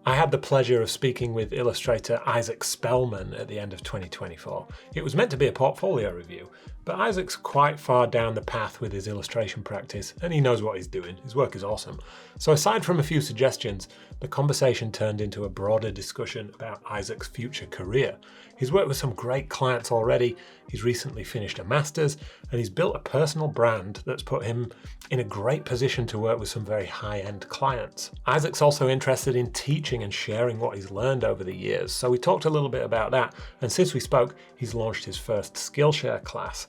I had the pleasure of speaking with illustrator Isaac Spellman at the end of 2024. It was meant to be a portfolio review, but Isaac's quite far down the path with his illustration practice and he knows what he's doing. His work is awesome. So aside from a few suggestions, the conversation turned into a broader discussion about Isaac's future career. He's worked with some great clients already, he's recently finished a master's, and he's built a personal brand that's put him in a great position to work with some very high-end clients. Isaac's also interested in teaching and sharing what he's learned over the years, so we talked a little bit about that, and since we spoke, he's launched his first Skillshare class,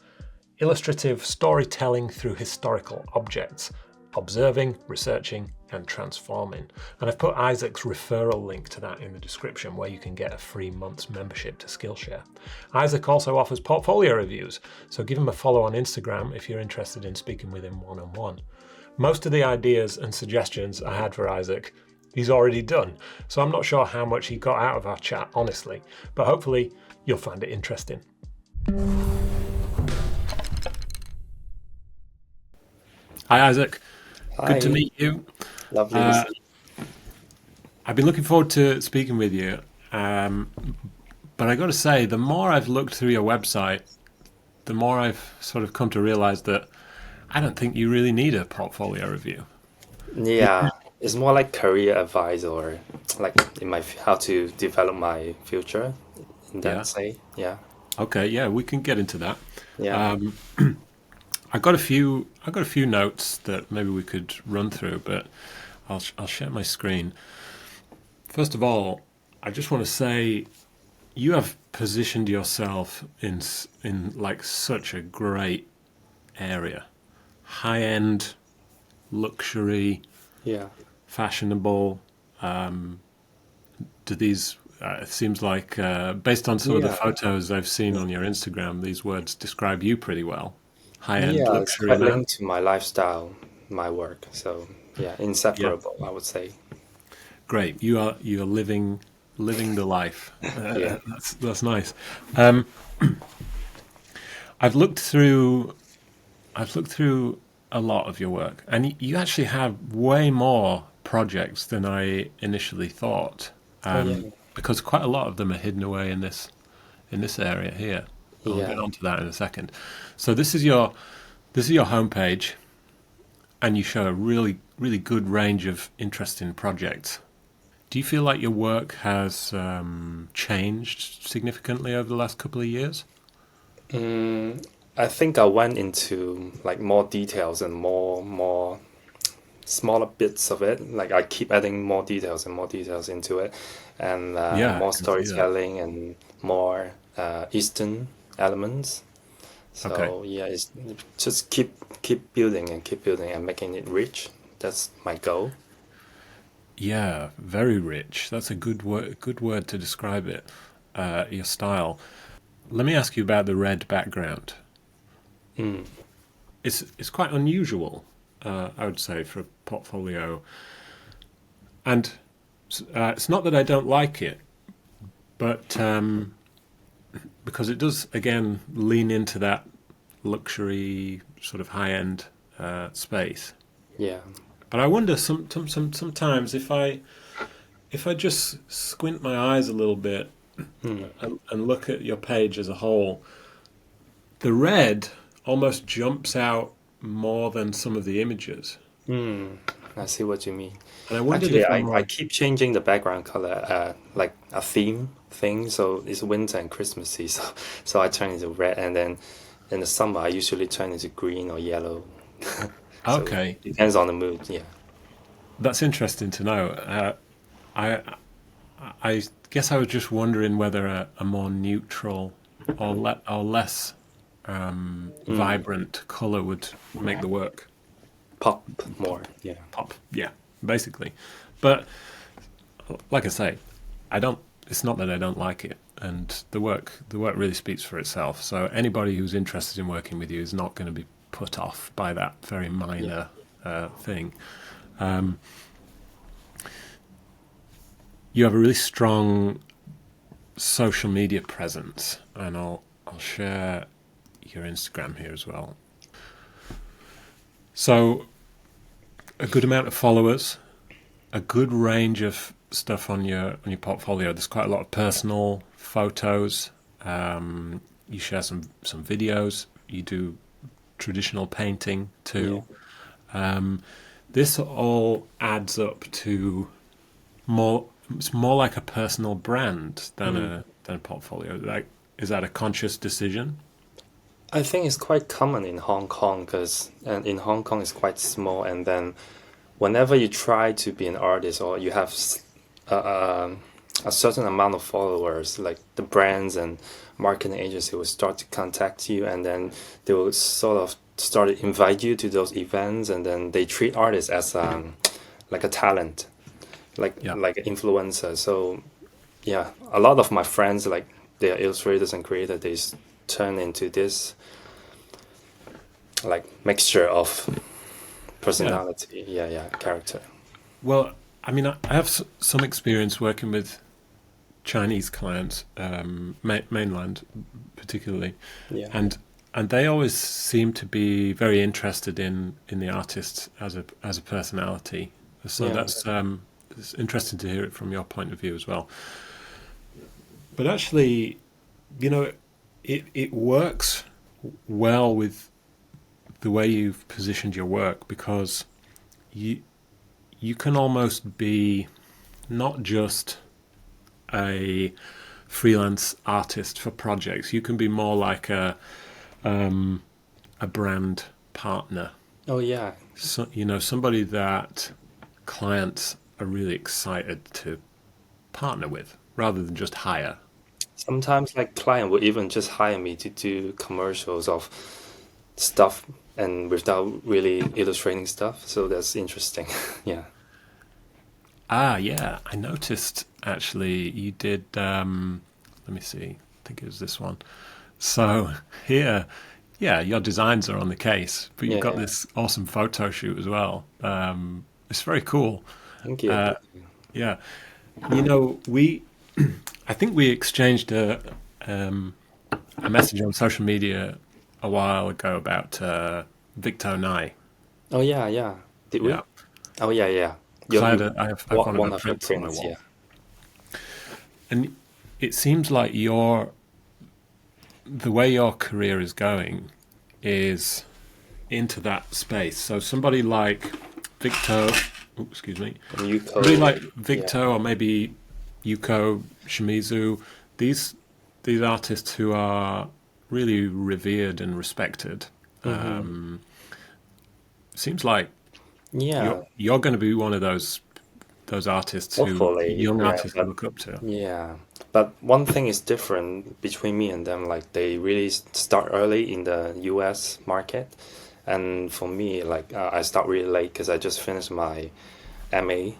Illustrative Storytelling Through Historical Objects, Observing, Researching, and Transforming. And I've put Isaac's referral link to that in the description where you can get a free month's membership to Skillshare. Isaac also offers portfolio reviews, so give him a follow on Instagram if you're interested in speaking with him one-on-one. Most of the ideas and suggestions I had for Isaac, he's already done, so I'm not sure how much he got out of our chat, honestly, but hopefully you'll find it interesting. Hi Isaac. Hi. Good to meet you. Lovely to see you. I've been looking forward to speaking with you, but I got to say, the more I've looked through your website, the more I've sort of come to realize that I don't think you really need a portfolio review. Yeah, it's more like career advice or like in my how to develop my future in Yeah. that say. Yeah. Okay, yeah, we can get into that. Yeah. I got a few notes that maybe we could run through, but I'll share my screen. First of all, I just want to say you have positioned yourself in like such a great area. High-end, luxury, Yeah. fashionable. Do these it seems like based on some of the Yeah. photos I've seen on your Instagram, these words describe you pretty well. High-end Yeah, it's luxury quite man. linked to my lifestyle, my work. So yeah, Yeah. inseparable, I would say. Great. You're living the life. Yeah. That's nice. Um, I've looked through a lot of your work, and you actually have way more projects than I initially thought. Oh yeah. Because quite a lot of them are hidden away in this area here. I'll get Yeah. onto that in a second. So this is your homepage, and you show a really good range of interesting projects. Do you feel like your work has changed significantly over the last couple of years? I think I went into like more details and more smaller bits of it. Like I keep adding more details and more details into it, and Yeah, I more can see that. storytelling and more Eastern elements. Okay. So yeah, it's just keep building and keep building and making it rich. That's my goal. Yeah, very rich. That's a good word to describe it. Your style. Let me ask you about the red background. Mm. It's quite unusual, I would say, for a portfolio. And it's not that I don't like it, but because it does again lean into that luxury sort of high-end space. Yeah. But I wonder sometimes if I just squint my eyes a little bit Mm. and look at your page as a whole, the red almost jumps out more than some of the images. Mm. I see what you mean. And I wondered Actually, if I'm I wrong. keep changing the background color, like a theme thing. So it's winter and Christmassy, so I turn into red, and then in the summer I usually turn into green or yellow. So Okay, depends on the mood. Yeah. that's interesting to know. I I guess I was just wondering whether a more neutral or less Mm. vibrant color would make the work Pop more. Yeah. pop. Yeah, basically. But like I say, I don't. It's not that I don't like it, and the work really speaks for itself. So anybody who's interested in working with you is not going to be put off by that very Yeah. minor thing. Um, you have a really strong social media presence, and I'll share your Instagram here as well. So a good amount of followers, a good range of stuff on your portfolio. There's quite a lot of personal photos. You share some videos. You do traditional painting Yeah. too. This all adds up to more. It's more like a personal brand than a portfolio. Like, is that a conscious decision? I think it's quite common in Hong Kong because and in Hong Kong it's quite small, and then whenever you try to be an artist or you have a certain amount of followers, like the brands and marketing agency will start to contact you, and then they will sort of start to invite you to those events, and then they treat artists as like a talent, Yeah. like an influencer. So yeah, a lot of my friends, like they are illustrators and creators, turn into this like mixture of Yeah. personality, character. Well, I mean, I have some experience working with Chinese clients, mainland particularly, Yeah. and they always seem to be very interested in the artist as a personality. So Yeah. that's it's interesting to hear it from your point of view as well. But actually, you know, it works well with the way you've positioned your work because you you can almost be not just a freelance artist for projects. You can be more like a brand partner. Oh yeah. So, you know, somebody that clients are really excited to partner with rather than just hire. Sometimes like client will even just hire me to do commercials of stuff and without really illustrating stuff. So that's interesting. Yeah. Ah, yeah, I noticed actually you did. Let me see. I think it was this one. So here, yeah, your designs are on the case, but you've Yeah, got yeah. this awesome photo shoot as well. It's very cool. Thank you. Uh, yeah, you know, I think we exchanged a message on social media a while ago about Victor Nye. Oh yeah, yeah. Did Yeah, we? Oh yeah, yeah. because You I have one of her one of your prints on my prints, yeah. wall, and it seems like the way your career is going is into that space. So somebody like Victor, excuse me, And you somebody co like yeah. Victor or maybe Yuko Shimizu, these artists who are really revered and respected. Mm-hmm. Seems like Yeah, you're going to be one of those artists who hopefully, young yeah, artists but look up to. yeah. But one thing is different between me and them, like they really start early in the US market. And for me, like I start really late because I just finished my MA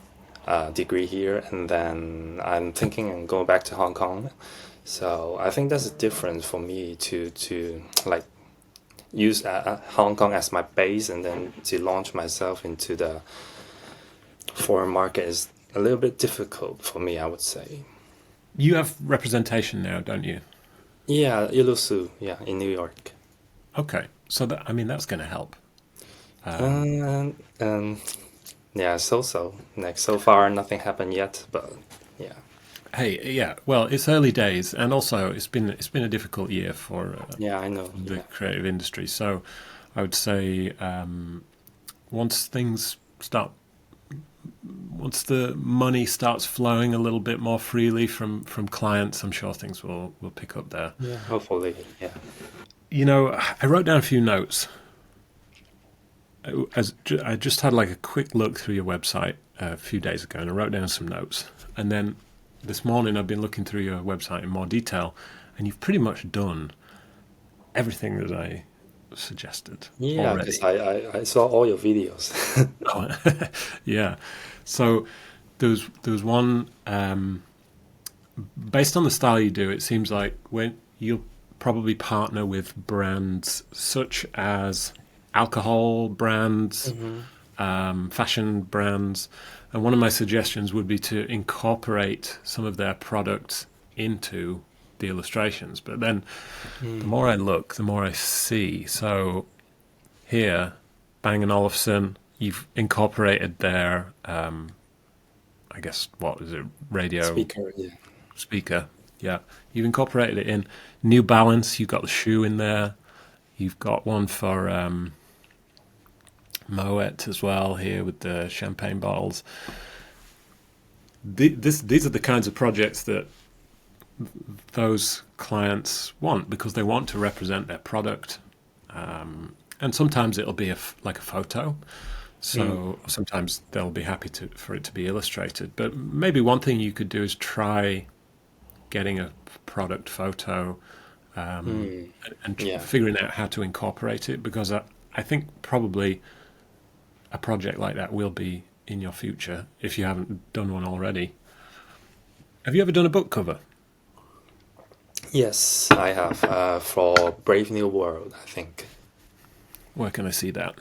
degree here, and then I'm thinking and going back to Hong Kong. So I think that's a difference for me to like use Hong Kong as my base, and then to launch myself into the foreign market is a little bit difficult for me, I would say. You have representation now, don't you? Yeah, Illusu, yeah, in New York. Okay, so I mean that's going to help. And yeah, so like so far nothing happened yet, but yeah, Hey, yeah. Well, it's early days, and also it's been a difficult year yeah, I know, for the yeah, creative industry. So, I would say once things start, once the money starts flowing a little bit more freely from clients, I'm sure things will pick up there. yeah, hopefully, yeah, You know, I wrote down a few notes. I just had like a quick look through your website a few days ago, and I wrote down some notes. And then this morning, I've been looking through your website in more detail, and you've pretty much done everything that I suggested yeah, because already. I saw all your videos. Oh, yeah. So there was one based on the style you do. It seems like when you'll probably partner with brands such as alcohol brands, Hmm. fashion brands, and one of my suggestions would be to incorporate some of their products into the illustrations. But then the more I look, the more I see. So here, Bang& Olufsen, you've incorporated their, I I guess, what is it, radio Speaker, yeah. speaker. Yeah, you've incorporated it in. New Balance, you've got the shoe in there. You've got one for Moet as well here with the champagne bottles. These are the kinds of projects that those clients want because they want to represent their product. And sometimes it'll be like a photo. So sometimes they'll be happy for it to be illustrated. But maybe one thing you could do is try getting a product photo and figuring out how to incorporate it, because I think probably a project like that will be in your future if you haven't done one already. Have you ever done a book cover? Yes, I have for Brave New World, I think. Where can I see that?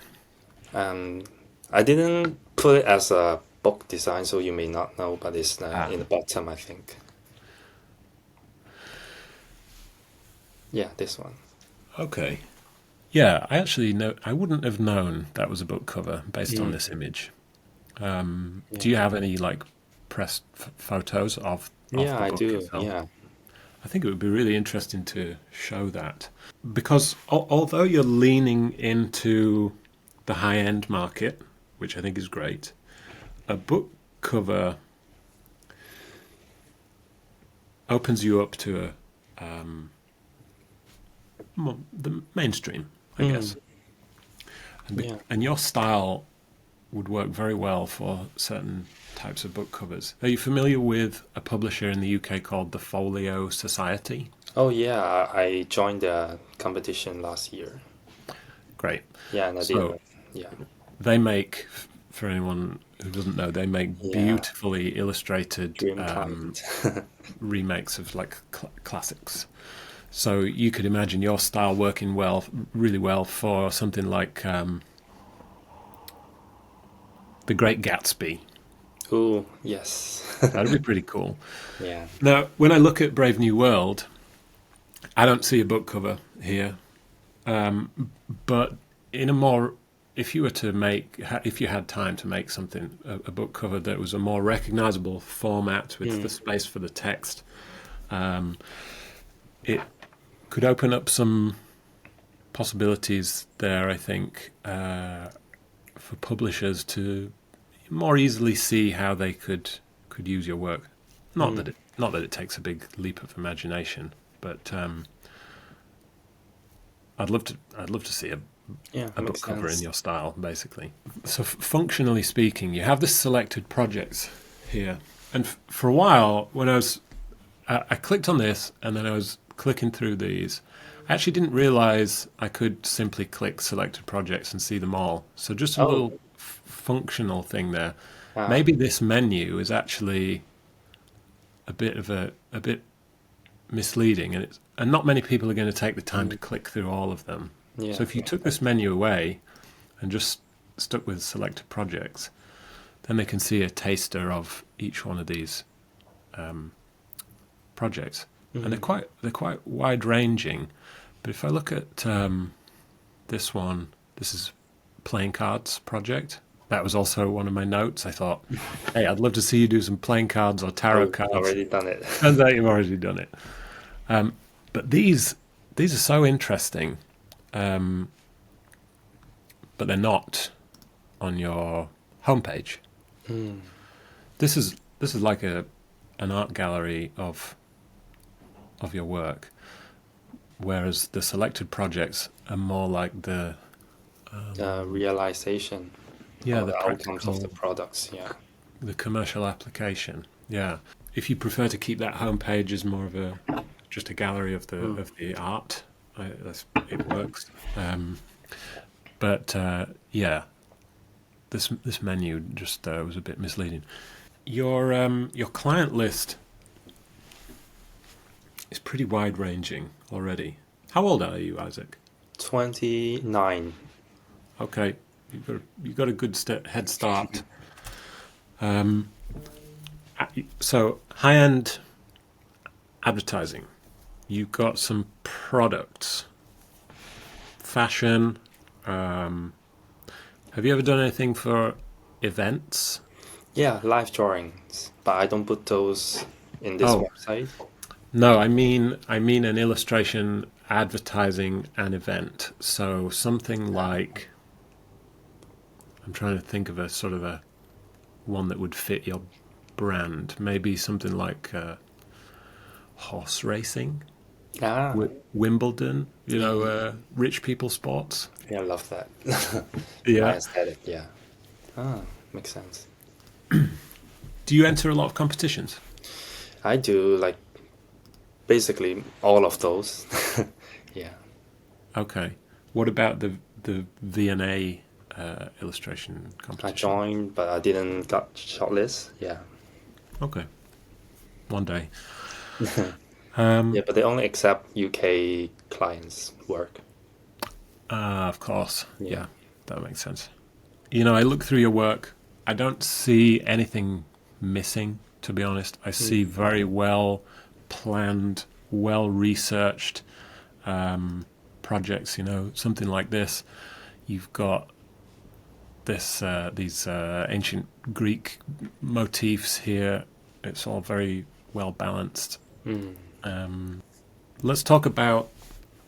I didn't put it as a book design, so you may not know, but it's in the bottom, I think. Yeah, this one. Okay. Yeah, I actually I wouldn't have known that was a book cover based on this image. Do you have any like pressed photos of Yeah, the I book do. itself? Yeah. I think it would be really interesting to show that, because although you're leaning into the high-end market, which I think is great, a book cover opens you up to the mainstream, I guess. And your style would work very well for certain types of book covers. Are you familiar with a publisher in the UK called the Folio Society? Oh, yeah, I joined the competition last year. Great. Yeah, and I So did. Yeah. they make, for anyone who doesn't know, they make beautifully illustrated Dream client. remakes of like classics. So you could imagine your style working really well for something like The Great Gatsby. Oh, yes. That'd be pretty cool. Yeah. Now, when I look at Brave New World, I don't see a book cover here. But in a more, if you had time to make something, a book cover that was a more recognizable format with the space for the text, it could open up some possibilities there, I think, for publishers to more easily see how they could use your work. Not that it takes a big leap of imagination, but I'd love to see a book cover in your style, basically. So functionally speaking, you have the selected projects here, and for a while when I clicked on this, and then I was clicking through these. I actually didn't realize I could simply click selected projects and see them all. So just a little functional thing there. Maybe this menu is actually a bit misleading, and not many people are going to take the time to click through all of them. Yeah. So if you took this menu away and just stuck with selected projects, then they can see a taster of each one of these projects. And they're quite wide ranging. But if I look at this one, this is playing cards project. That was also one of my notes. I thought, hey, I'd love to see you do some playing cards or tarot cards. Already done it. Turns out you've already done it. But these are so interesting, but they're not on your homepage. This is like an art gallery of your work, whereas the selected projects are more like the realization. The outcomes of the products. Yeah. The commercial application. Yeah. If you prefer to keep that homepage as more of just a gallery of the art, it works. But this menu just was a bit misleading. Your client list is pretty wide ranging already. How old are you, Isaac? 29. Okay, you've got a good head start. So high-end advertising. You've got some products, fashion. Have you ever done anything for events? Yeah, live drawings, but I don't put those in this Oh, website. no, I mean an illustration advertising an event. So something like I'm trying to think of a sort of a one that would fit your brand. Maybe something like horse racing, Ah, Wimbledon. yeah, Rich people sports. yeah, I love that. My Yeah. aesthetic, yeah. Ah, makes sense. Do you enter a lot of competitions? I do like basically all of those. Yeah. Okay. What about the V&A illustration I competition? joined, but I didn't got shortlist. Yeah. Okay. One day. Yeah, but they only accept UK clients' work. Of course. Yeah. Yeah, that makes sense. I look through your work. I don't see anything missing, to be honest. I see very well planned, well researched projects. Something like this. You've got these ancient Greek motifs here. It's all very well balanced. Mm. Let's talk about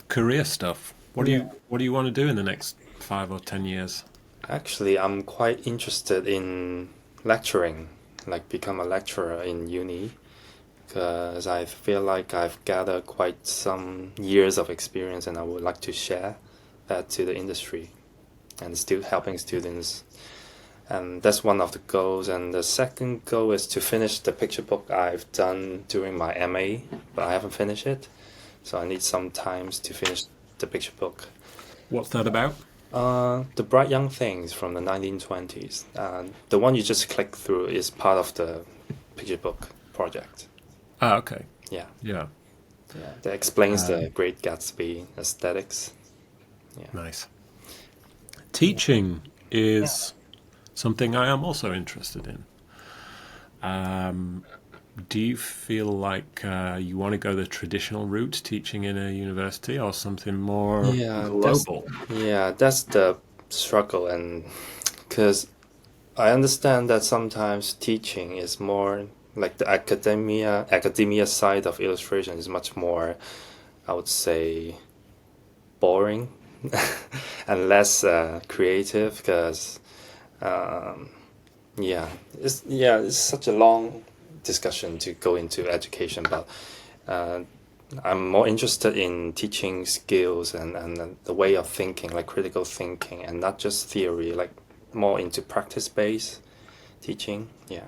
career stuff. What do Yeah. you what do you want to do in the next 5 or 10 years? Actually, I'm quite interested in lecturing, like become a lecturer in uni, because I feel like I've gathered quite some years of experience and I would like to share that to the industry and still helping students. And that's one of the goals. And the second goal is to finish the picture book I've done during my MA, but I haven't finished it. So I need some times to finish the picture book. What's that about? The Bright Young Things from the 1920s. The one you just click through is part of the picture book project. Ah, okay. Yeah. Yeah, Yeah. That explains the Great Gatsby aesthetics. Yeah. nice. Teaching is something I am also interested in. Do you feel like you want to go the traditional route, teaching in a university, or something more Yeah, global? that's the struggle, and because I understand that sometimes teaching is more like the academia side of illustration is much more, I would say, boring and less creative because um, it's such a long discussion to go into education, but uh, I'm more interested in teaching skills and the way of thinking, like critical thinking, and not just theory, like more into practice based teaching. Yeah.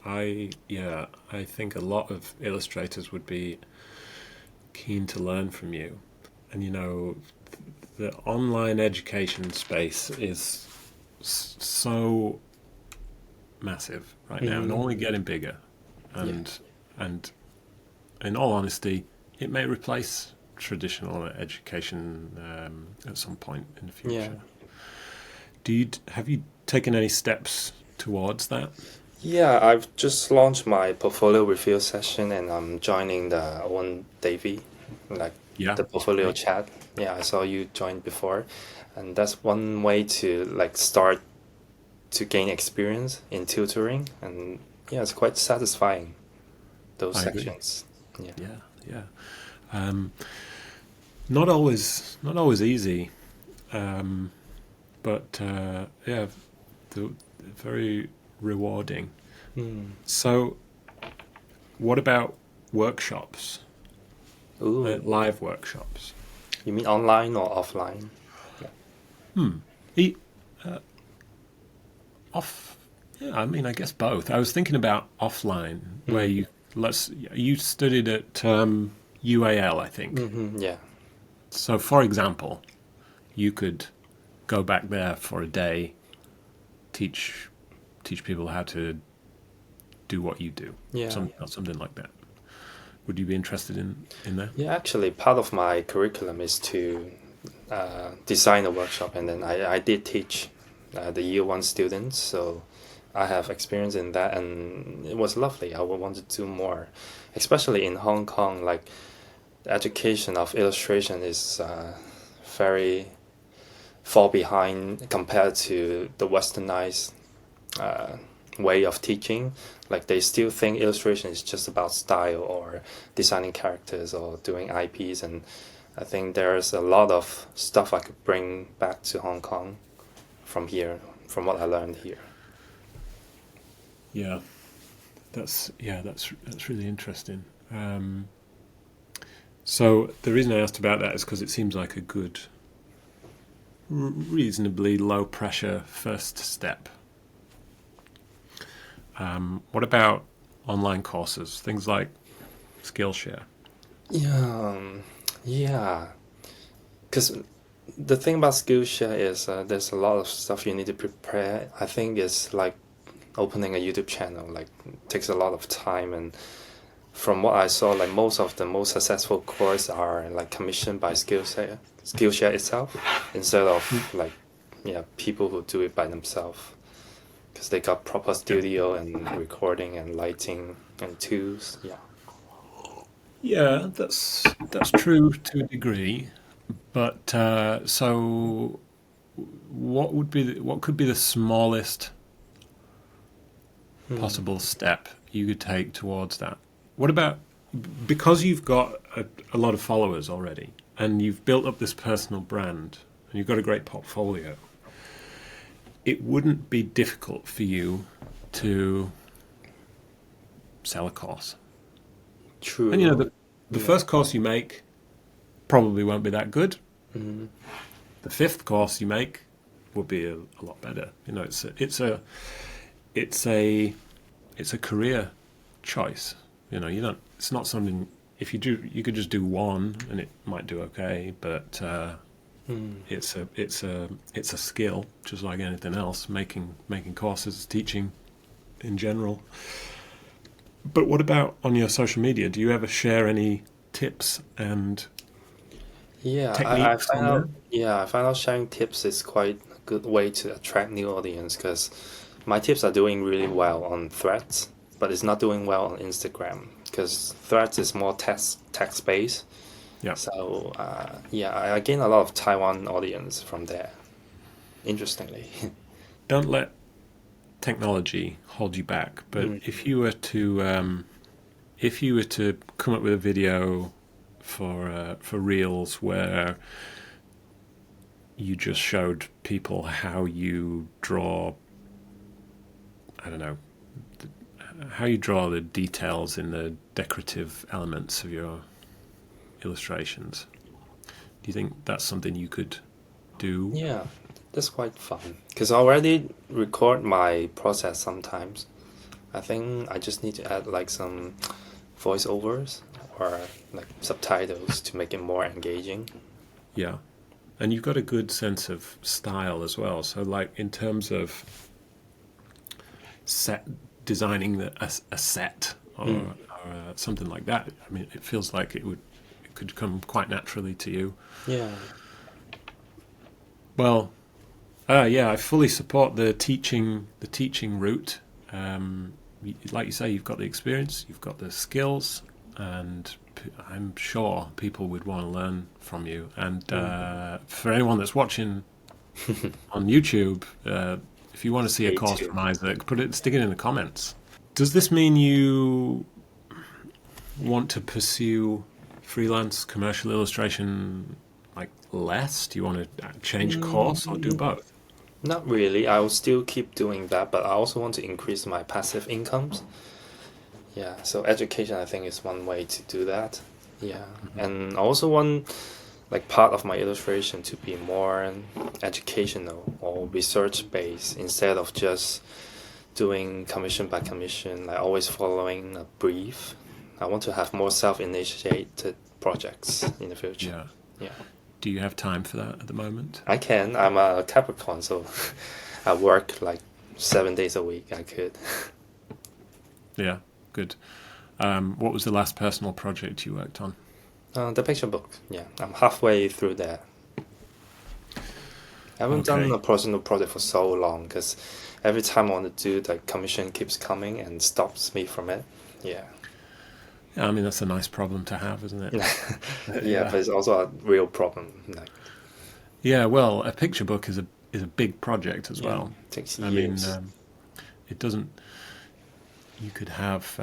I think a lot of illustrators would be keen to learn from you. And the online education space is so massive right now and only getting bigger. Yeah. And in all honesty, it may replace traditional education at some point in the Yeah. future. Have you taken any steps towards that? Yeah, I've just launched my portfolio review session and I'm joining the one Davy, like Yeah, the portfolio great. chat. Yeah, I saw you joined before. And that's one way to like start to gain experience in tutoring. And yeah, it's quite satisfying, those I agree. sections. Yeah. Yeah, yeah. Um, not always easy, but yeah, very rewarding. Mm. So, what about workshops, Ooh, live workshops? you mean online or offline? E- Off, yeah, I mean, I guess both. I was thinking about offline, where Mm. you studied at UAL, I think. Yeah. So, for example, you could go back there for a day, teach people how to do what you do, Yeah. something like that. Would you be interested in that? Yeah, actually, part of my curriculum is to design a workshop, and then I did teach the year one students, so I have experience in that, and it was lovely. I would want to do more, especially in Hong Kong. Like the education of illustration is very far behind compared to the westernized way of teaching. Like they still think illustration is just about style or designing characters or doing IPs, and I think there's a lot of stuff I could bring back to Hong Kong from here, from what I learned here. Yeah, that's really interesting. So the reason I asked about that is because it seems like a good, reasonably low pressure first step. What about online courses, things like Skillshare? Yeah. Because the thing about Skillshare is there's a lot of stuff you need to prepare. I think it's like opening a YouTube channel. Like it takes a lot of time, and from what I saw, like most of the most successful courses are like commissioned by Skillshare itself, instead of like people who do it by themselves, because they got proper studio and recording and lighting and tools. Yeah, that's true to a degree. But so, what could be the smallest possible step you could take towards that? What about, because you've got a lot of followers already, and you've built up this personal brand, and you've got a great portfolio, it wouldn't be difficult for you to sell a course. True. And the first course you make probably won't be that good. Mhm. The fifth course you make will be a lot better. It's a career choice. You don't. It's not something. If you do, you could just do one, and it might do okay. But it's a skill, just like anything else. Making courses, teaching, in general. But what about on your social media? Do you ever share any tips and I techniques on there? I find out sharing tips is quite a good way to attract new audience, because my tips are doing really well on Threads, but it's not doing well on Instagram because Threads is more text based. Yeah. So I gain a lot of Taiwan audience from there. Interestingly. Don't let technology hold you back. But if you were to come up with a video for Reels where you just showed people how you draw, I don't know, how you draw the details in the decorative elements of your illustrations, do you think that's something you could do? Yeah, that's quite fun because I already record my process sometimes. I think I just need to add like some voiceovers or like subtitles to make it more engaging. Yeah. And you've got a good sense of style as well. So, like in terms of designing a set or something like that, I mean, it feels like it could come quite naturally to you. Yeah. Well, yeah, I fully support the teaching route. Like you say, you've got the experience, you've got the skills, and I'm sure people would want to learn from you. And for anyone that's watching on YouTube, if you want to see a course from Isaac, stick it in the comments. Does this mean you want to pursue freelance commercial illustration like less? Do you want to change course or do both? Not really. I will still keep doing that, but I also want to increase my passive incomes. Yeah, so education I think is one way to do that. Yeah, and I also want like part of my illustration to be more educational or research based instead of just doing commission by commission, like always following a brief. I want to have more self-initiated projects in the future. Yeah. Do you have time for that at the moment? I can. I'm a Capricorn, so I work like 7 days a week. I could. Yeah, good. What was the last personal project you worked on? The picture book. Yeah, I'm halfway through that. I haven't done a personal project for so long because every time I want to do, the commission keeps coming and stops me from it. Yeah. I mean, that's a nice problem to have, isn't it? Yeah, but it's also a real problem. Like, yeah, well, a picture book is a big project as well. It takes I years. mean, it doesn't. You could have.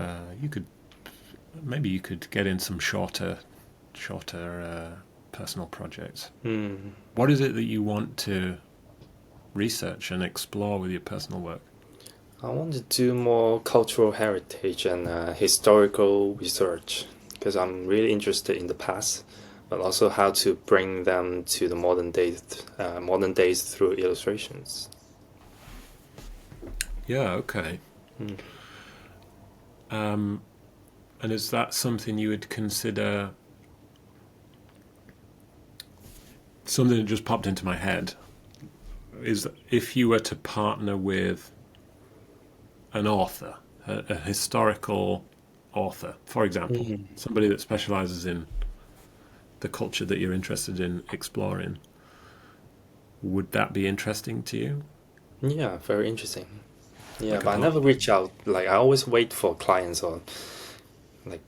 Maybe you could get in some shorter personal projects. What is it that you want to research and explore with your personal work? I want to do more cultural heritage and historical research because I'm really interested in the past, but also how to bring them to the modern days through illustrations. Yeah. Okay. And is that something you would consider? Something that just popped into my head is if you were to partner with an author, a historical author, for example, somebody that specializes in the culture that you're interested in exploring, would that be interesting to you? Yeah, very interesting. Yeah, Like a but I part- never reach out. Like I always wait for clients or like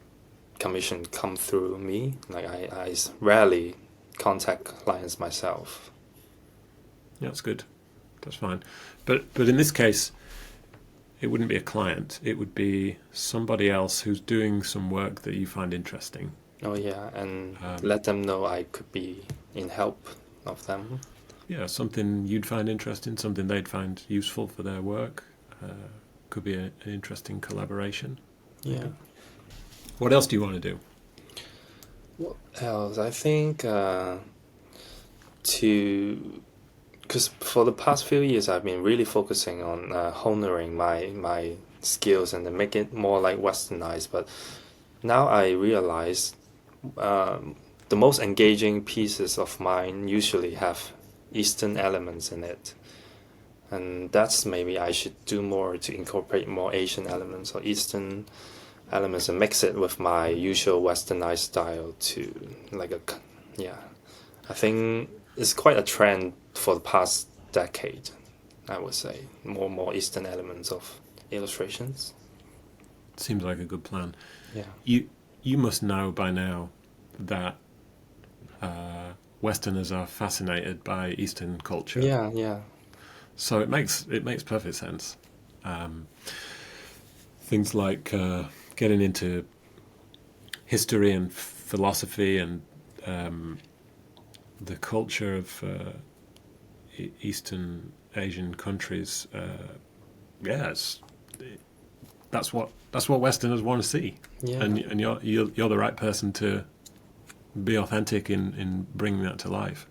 commission come through me. Like I rarely contact clients myself. Yeah, that's good. That's fine. But in this case, it wouldn't be a client. It would be somebody else who's doing some work that you find interesting. Oh yeah, and let them know I could be in help of them. Yeah, something you'd find interesting, something they'd find useful for their work. Could be an interesting collaboration. Yeah. What else do you want to do? What else? I think because for the past few years I've been really focusing on honoring my skills and then make it more like westernized. But now I realize the most engaging pieces of mine usually have Eastern elements in it. And that's maybe I should do more to incorporate more Asian elements or Eastern elements and mix it with my usual westernized style to yeah. I think it's quite a trend for the past decade, I would say. More Eastern elements of illustrations. Seems like a good plan. Yeah. You must know by now that Westerners are fascinated by Eastern culture. Yeah, yeah. So it makes perfect sense. Things like getting into history and philosophy and the culture of Eastern Asian countries. That's what Westerners want to see. Yeah. And you're the right person to be authentic in bringing that to life.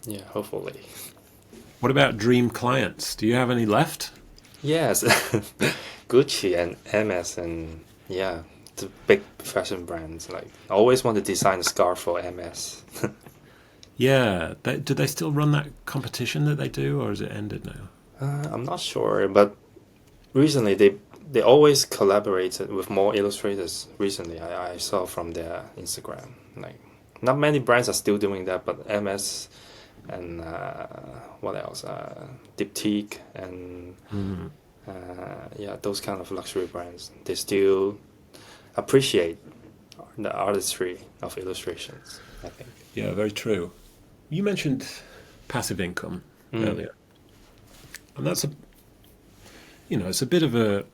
Yeah, hopefully. What about dream clients? Do you have any left? Yes. Gucci and MS and yeah, the big fashion brands. Like I always want to design a scarf for MS. Yeah. Do they still run that competition that they do, or has it ended now? I'm not sure, but recently they always collaborated with more illustrators. Recently, I saw from their Instagram. Like not many brands are still doing that, but MS and what else? Diptyque and yeah, those kind of luxury brands. They still appreciate the artistry of illustrations, I think. Yeah, very true. You mentioned passive income earlier, and that's it's a bit of a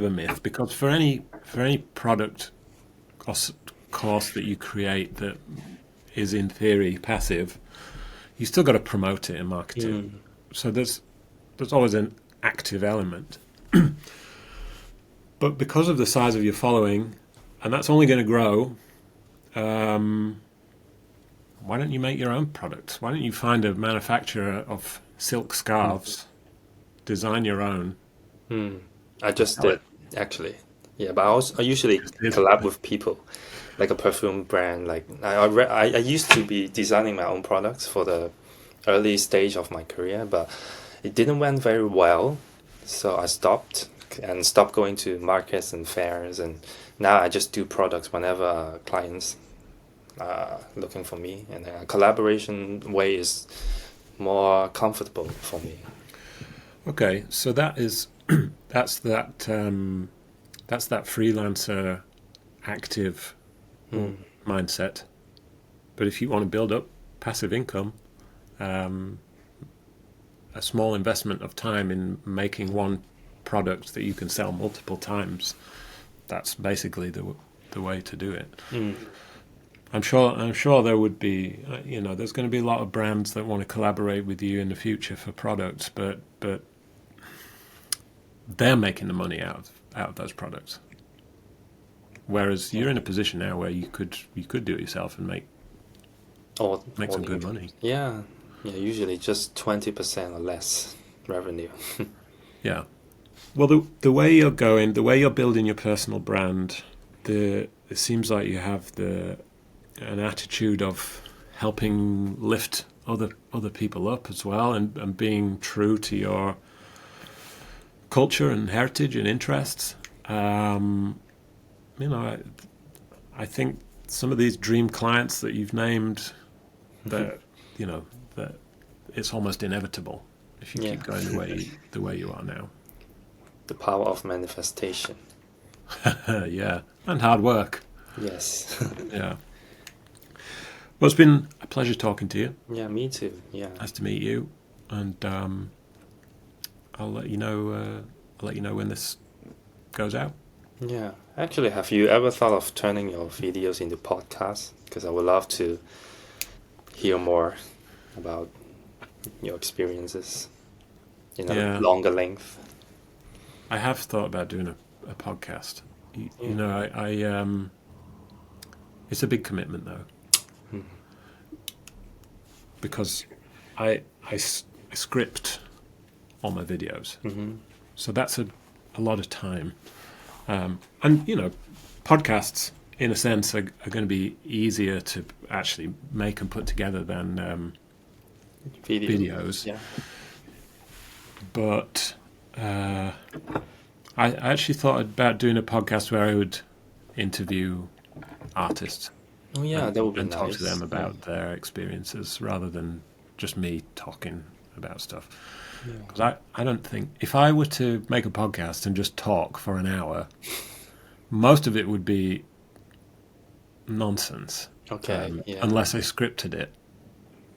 myth because for any product or course that you create that is in theory passive, you still got to promote it and market it. So there's always an active element. But because of the size of your following, and that's only going to grow, why don't you make your own products? Why don't you find a manufacturer of silk scarves, design your own? I just did actually. Yeah, but I usually collab with people, like a perfume brand. Like I used to be designing my own products for the early stage of my career, but it didn't went very well, so I stopped going to markets and fairs, and now I just do products whenever clients are looking for me, and a collaboration way is more comfortable for me. Okay, so that's that freelancer active mindset. But if you want to build up passive income, a small investment of time in making one product that you can sell multiple times, that's basically the way to do it. I'm sure there would be, there's going to be a lot of brands that want to collaborate with you in the future for products, but they're making the money out of those products. Whereas you're in a position now where you could do it yourself and make some good money. Yeah, usually just 20% or less revenue. Yeah. Well, the way you're going, the way you're building your personal brand, it seems like you have an attitude of helping lift other people up as well, and being true to your culture and heritage and interests. I think some of these dream clients that you've named, that it's almost inevitable if you keep going the way you are now. The power of manifestation. Yeah, and hard work. Yes. Yeah. Well, it's been a pleasure talking to you. Yeah, me too. Yeah. Nice to meet you, and I'll let you know. When this goes out. Yeah. Actually, have you ever thought of turning your videos into podcasts? Because I would love to hear more about your experiences in a longer length. I have thought about doing a podcast. I it's a big commitment though, because I script all my videos, so that's a lot of time. And podcasts, in a sense, are going to be easier to actually make and put together than videos. Yeah. But I actually thought about doing a podcast where I would interview artists. Oh yeah, that would be and nice. talk to them about their experiences rather than just me talking about stuff. Because I don't think, if I were to make a podcast and just talk for an hour, most of it would be nonsense. Okay. Unless I scripted it.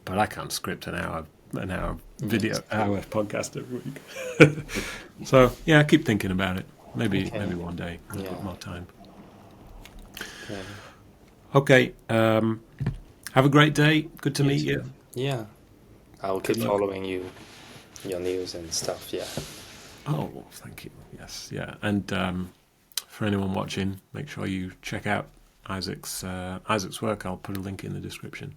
But I can't script an hour hour podcast every week. So I keep thinking about it. Maybe one day I've got more time. Okay. Have a great day. Good to meet you. Yeah. I'll keep following your news and stuff. Yeah. Oh, thank you. Yes, yeah. And for anyone watching, make sure you check out Isaac's work. I'll put a link in the description.